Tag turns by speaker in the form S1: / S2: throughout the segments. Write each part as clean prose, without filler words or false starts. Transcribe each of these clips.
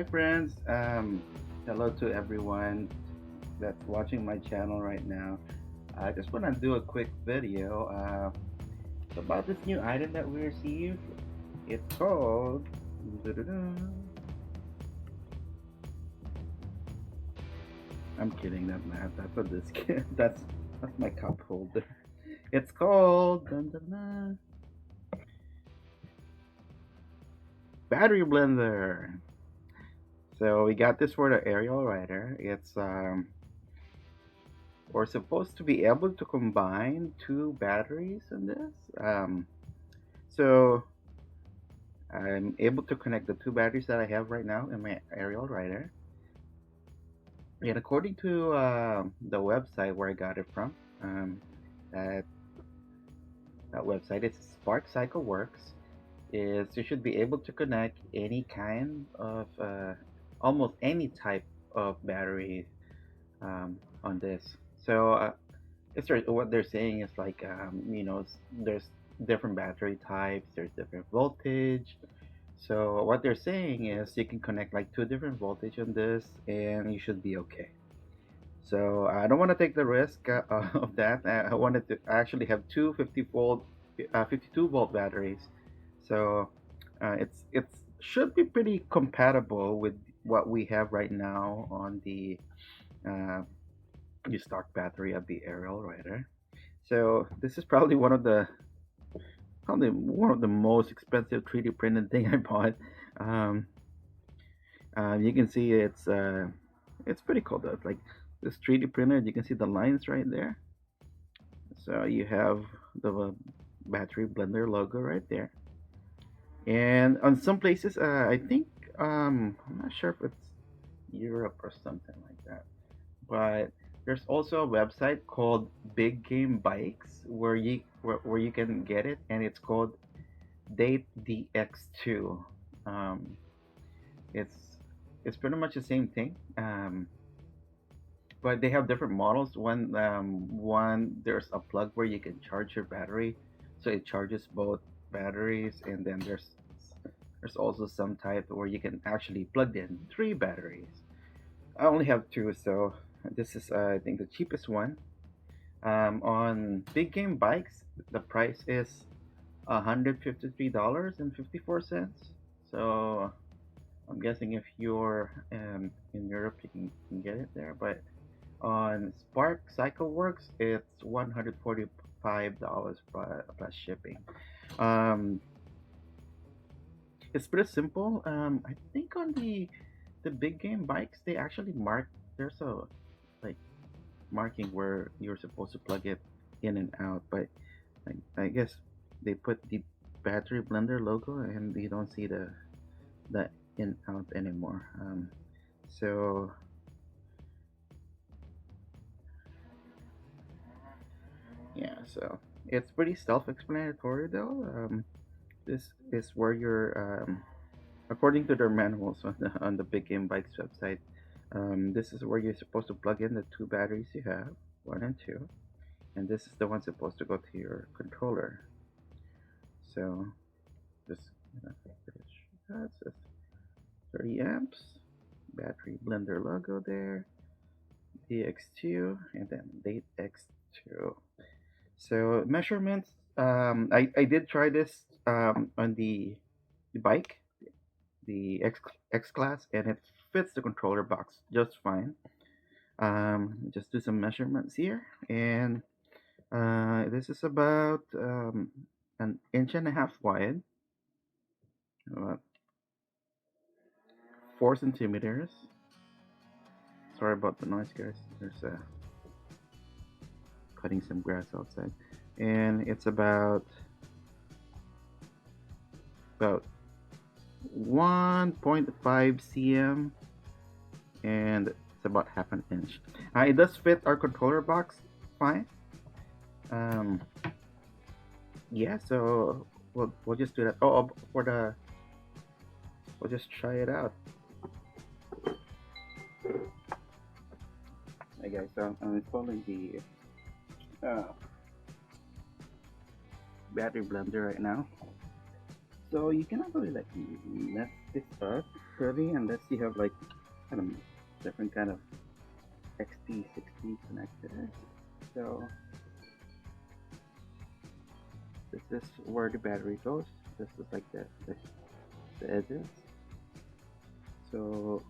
S1: Hi friends, hello to everyone that's watching my channel right now. I just want to do a quick video about this new item that we received. It's called, I'm kidding, that's a disc. that's my cup holder. It's called battery blender. So we got this for the Ariel Rider. We're supposed to be able to combine two batteries in this. So I'm able to connect the two batteries that I have right now in my Ariel Rider. And according to the website where I got it from, that that website is Spark Cycle Works. Is you should be able to connect any kind of almost any type of battery on this. So what they're saying is like there's different battery types, there's different voltage. So what they're saying is you can connect like two different voltage on this and you should be okay. So I don't want to take the risk of that. I wanted to actually have two 52 volt batteries. So it's should be pretty compatible with what we have right now on uh, the stock battery of the Ariel Rider. So this is probably one of the most expensive 3D printed thing I bought. Um, you can see it's pretty cool though. Like this 3D printer, you can see the lines right there. So you have the battery blender logo right there. And on some places, I think I'm not sure if it's Europe or something like that, but there's also a website called Big Game Bikes where you can get it, and it's called Date DX2. Um, it's it's pretty much the same thing, but they have different models. One there's a plug where you can charge your battery, so it charges both batteries, and then there's also some type where you can actually plug in three batteries. I only have two, so this is I think the cheapest one. On Big Game Bikes, the price is $153.54. So I'm guessing if you're in Europe, you can get it there. But on Spark Cycle Works, it's $145 plus shipping. Um, it's pretty simple. I think on the big game bikes, they actually mark there's a like marking where you're supposed to plug it in and out, but I guess they put the battery blender logo and you don't see the in out anymore. So yeah, so it's pretty self-explanatory though. This is where you're according to their manuals on the Big Game Bikes website. This is where you're supposed to plug in the two batteries you have, one and two, and this is the one supposed to go to your controller. So just that says 30 amps, battery blender logo there, DX2, and then date X2. So measurements, I did try this on the bike, the X class, and it fits the controller box just fine. Just do some measurements here, and this is about an inch and a half wide, about 4 centimeters. Sorry about the noise, guys. There's cutting some grass outside, and it's about 1.5 cm, and it's about half an inch. It does fit our controller box fine. Um, yeah, so we'll just do that. For the we'll just try it out. Hey guys, so I'm installing the uh, battery blender right now. So you cannot really like let this start early unless you have like kind of different kind of XT60 connectors. So this is where the battery goes. This is like the edges. So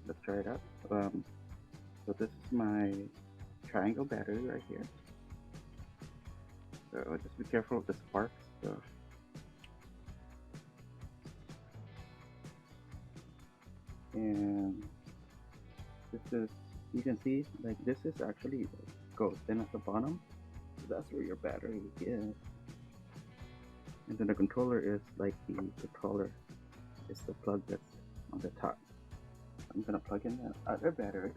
S1: let's try it out. So this is my triangle battery right here. So just be careful of the sparks. So and this is, you can see like this is actually goes in at the bottom. So that's where your battery is. And then the controller is like the controller is the plug that's on the top. I'm gonna plug in the other battery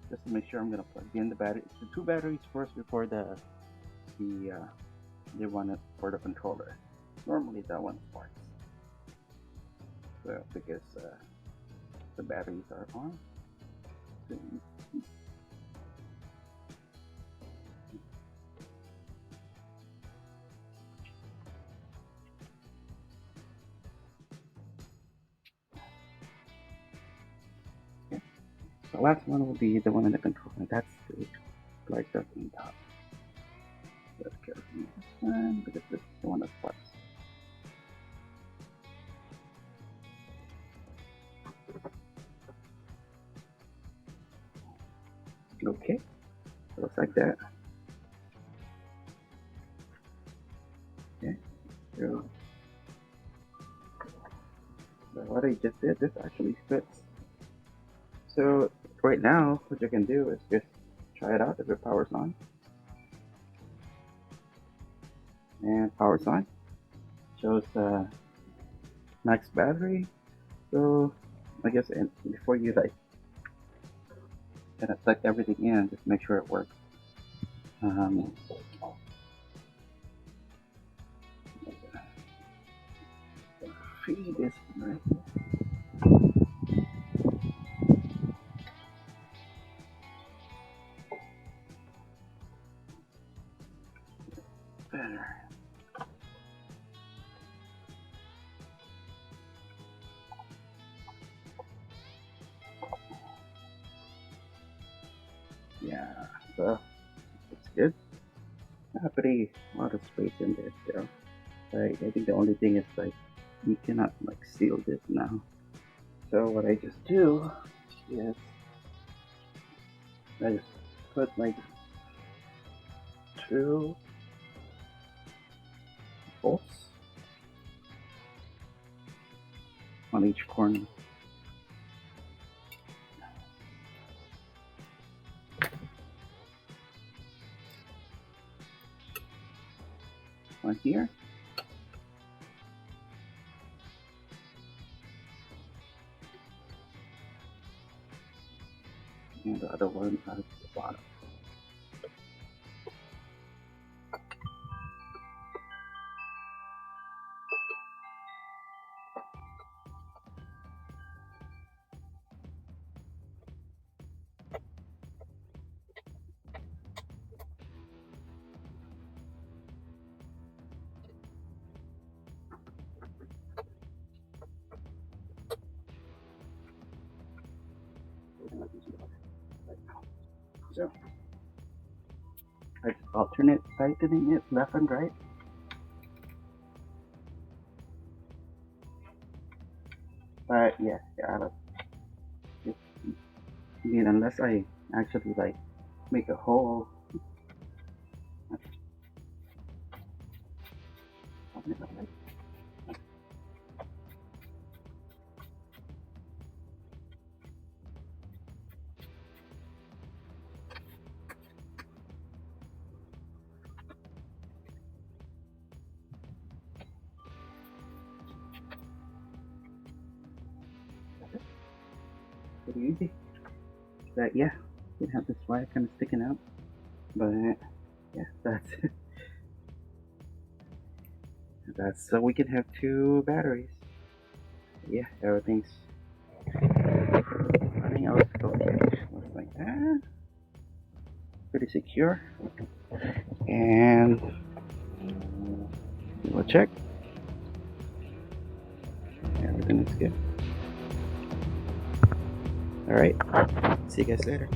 S1: just to make sure I'm gonna plug in the battery. The two batteries first before the one for the controller. Normally that one sparks. So because the batteries are on. So, yeah. The last one will be the one in the controller. That's the light up on top. Let's careful this one because this is the one that sparks. Okay, so looks like that. Okay, so what I just did, this actually fits. So right now, what you can do is just try it out if it powers on. And powers on. Shows max battery. So I guess before you like kind of plug everything in, just make sure it works. Feed this right better. Yeah, so it's good. Pretty lot of space in there still. Right, I think the only thing is like you cannot like seal this now. So what I just do is I just put like two bolts on each corner. One here. And the other one at the bottom. So I just alternate tightening it left and right. But yeah, I don't. I mean, unless I actually like make a hole. Pretty easy. But yeah, you have this wire kind of sticking out. But yeah, that's it. That's so we can have two batteries. Yeah, everything's running out. Okay, looks like that. Pretty secure. And we'll check. everything looks good. All right. See you guys later.